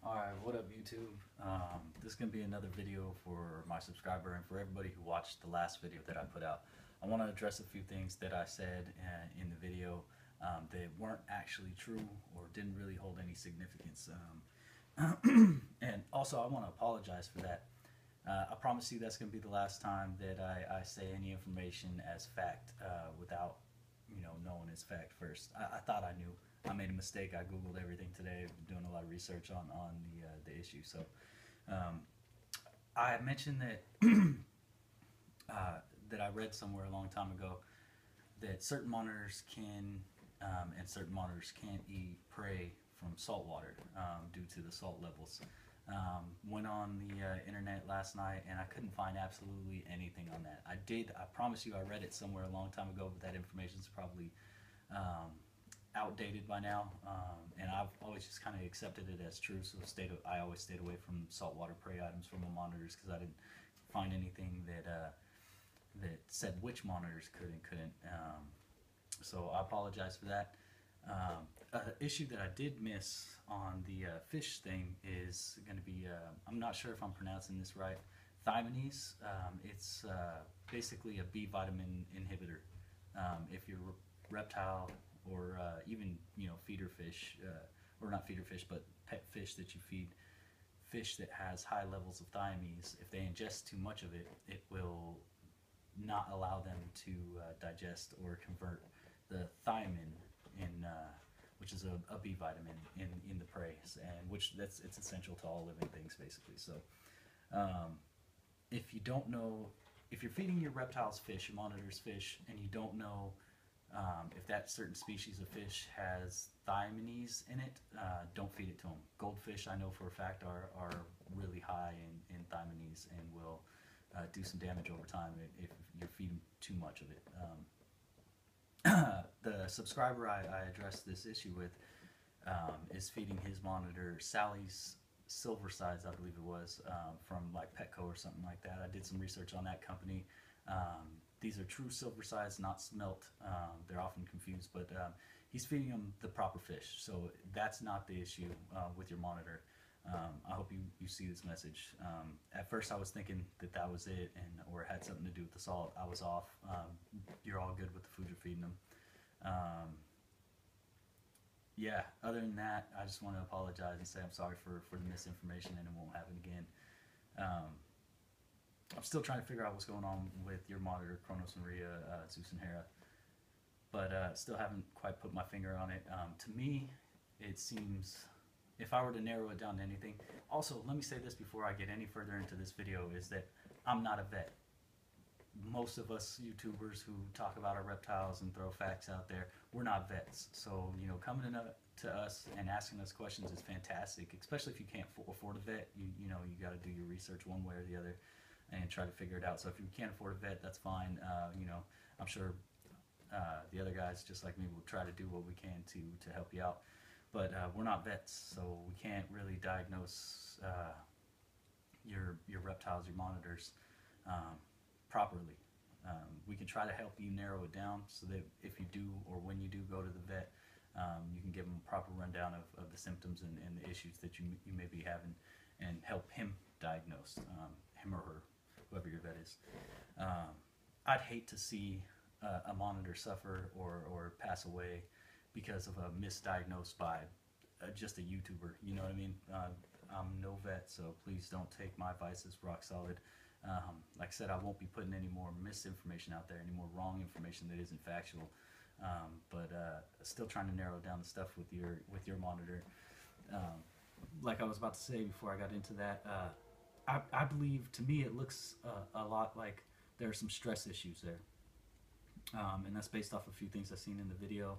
Alright, what up YouTube? This is going to be another video for my subscriber and for everybody who watched the last video that I put out. I want to address a few things that I said in the video that weren't actually true or didn't really hold any significance. And also I want to apologize for that. I promise you that's going to be the last time that I say any information as fact without knowing it's fact first. I thought I knew. I made a mistake. I googled everything today. I've been doing a lot of research on the issue. So I mentioned that that I read somewhere a long time ago that certain monitors can and certain monitors can't eat prey from salt water due to the salt levels. Went on the internet last night and I couldn't find absolutely anything on that. I promise you I read it somewhere a long time ago, but that information is probably outdated by now, and I've always just kind of accepted it as true. So I always stayed away from saltwater prey items from the monitors because I didn't find anything that said which monitors could and couldn't. So I apologize for that. An issue that I did miss on the fish thing is going to be, I'm not sure if I'm pronouncing this right, Thiaminase. It's basically a B vitamin inhibitor. If you're reptile or even feeder fish, or not feeder fish, but pet fish that you feed, fish that has high levels of thiaminase, if they ingest too much of it, it will not allow them to digest or convert the thiamine in which is a B vitamin in the prey, and it's essential to all living things basically. So if you don't know, if you're feeding your reptiles fish, your monitors fish, and you don't know if that certain species of fish has thiaminase in it, don't feed it to them. Goldfish, I know for a fact, are really high in thiaminase and will do some damage over time if you're feeding too much of it. The subscriber I addressed this issue with is feeding his monitor Sally's Silver Sides, I believe it was, from like Petco or something like that. I did some research on that company. These are true silver sides, not smelt. They're often confused, but he's feeding them the proper fish, so that's not the issue with your monitor. I hope you see this message. At first I was thinking that was it, or it had something to do with the salt. I was off. You're all good with the food you're feeding them. Yeah, other than that, I just want to apologize and say I'm sorry for the misinformation, and it won't happen again. I'm still trying to figure out what's going on with your monitor, Kronos Maria, Zeus and Hera, but still haven't quite put my finger on it. To me, it seems, if I were to narrow it down to anything, also let me say this before I get any further into this video, is that I'm not a vet. Most of us YouTubers who talk about our reptiles and throw facts out there, we're not vets. So coming to us and asking us questions is fantastic, especially if you can't afford a vet. You got to do your research one way or the other and try to figure it out. So if you can't afford a vet, that's fine. I'm sure the other guys just like me will try to do what we can to help you out, but we're not vets, so we can't really diagnose your reptiles, your monitors properly. We can try to help you narrow it down so that if you do, or when you do go to the vet, you can give them a proper rundown of the symptoms and the issues that you may be having, and help him diagnose, him or her, whoever your vet is. I'd hate to see a monitor suffer or pass away because of a misdiagnosed by just a YouTuber. You know what I mean? I'm no vet, so please don't take my advice as rock solid. Like I said, I won't be putting any more misinformation out there, any more wrong information that isn't factual. But still trying to narrow down the stuff with your monitor. Like I was about to say before I got into that, I believe, to me, it looks a lot like there are some stress issues there. And that's based off a few things I've seen in the video,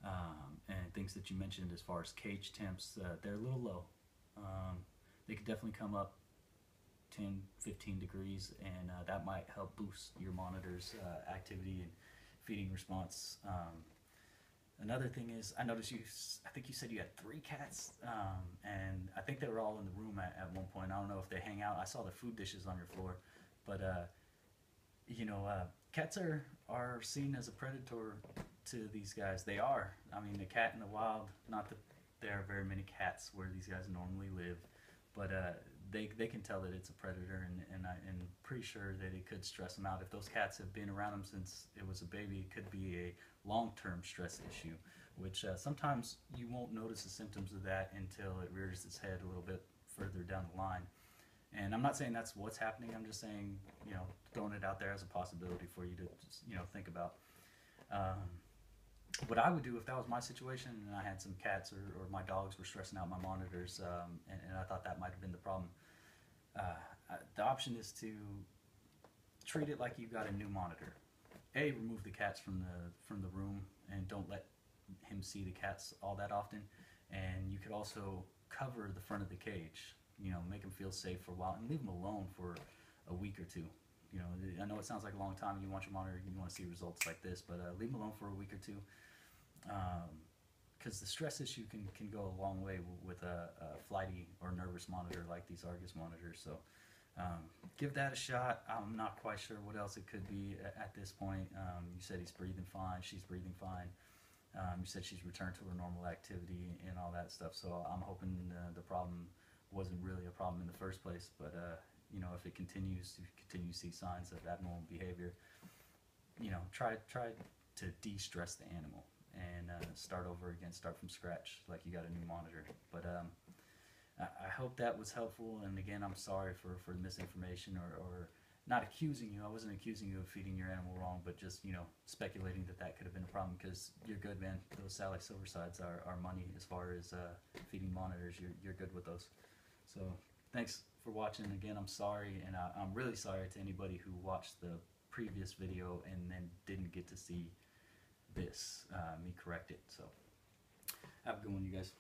and things that you mentioned as far as cage temps. They're a little low. They could definitely come up 10, 15 degrees, and that might help boost your monitor's activity and feeding response. Another thing is, I noticed I think you said you had 3 cats, and I think they were all in the room at one point. I don't know if they hang out. I saw the food dishes on your floor, but cats are seen as a predator to these guys. They are. I mean, the cat in the wild, not there are very many cats where these guys normally live, but they can tell that it's a predator, and I'm pretty sure that it could stress them out. If those cats have been around them since it was a baby, it could be a long-term stress issue, which sometimes you won't notice the symptoms of that until it rears its head a little bit further down the line. And I'm not saying that's what's happening. I'm just saying, throwing it out there as a possibility for you to just, think about. What I would do if that was my situation and I had some cats or my dogs were stressing out my monitors, and I thought that might have been the problem. The option is to treat it like you got a new monitor. Remove the cats from the room and don't let him see the cats all that often. And you could also cover the front of the cage. Make him feel safe for a while and leave him alone for a week or two. I know it sounds like a long time. You want your monitor, you want to see results like this, but leave him alone for a week or two. Because the stress issue can go a long way with a flighty or nervous monitor like these Argus monitors. So give that a shot. I'm not quite sure what else it could be at this point. You said he's breathing fine. She's breathing fine. You said she's returned to her normal activity and all that stuff. So I'm hoping the problem wasn't really a problem in the first place. But if it continues to see signs of abnormal behavior, try to de-stress the animal and start over again, start from scratch like you got a new monitor. But I hope that was helpful, and again, I'm sorry for the misinformation or not accusing you. I wasn't accusing you of feeding your animal wrong, but just speculating that could have been a problem, because you're good, man. Those Sally Silversides are money as far as feeding monitors. You're good with those. So thanks for watching. Again, I'm sorry, and I'm really sorry to anybody who watched the previous video and then didn't get to see this me correct it. So have a good one, you guys.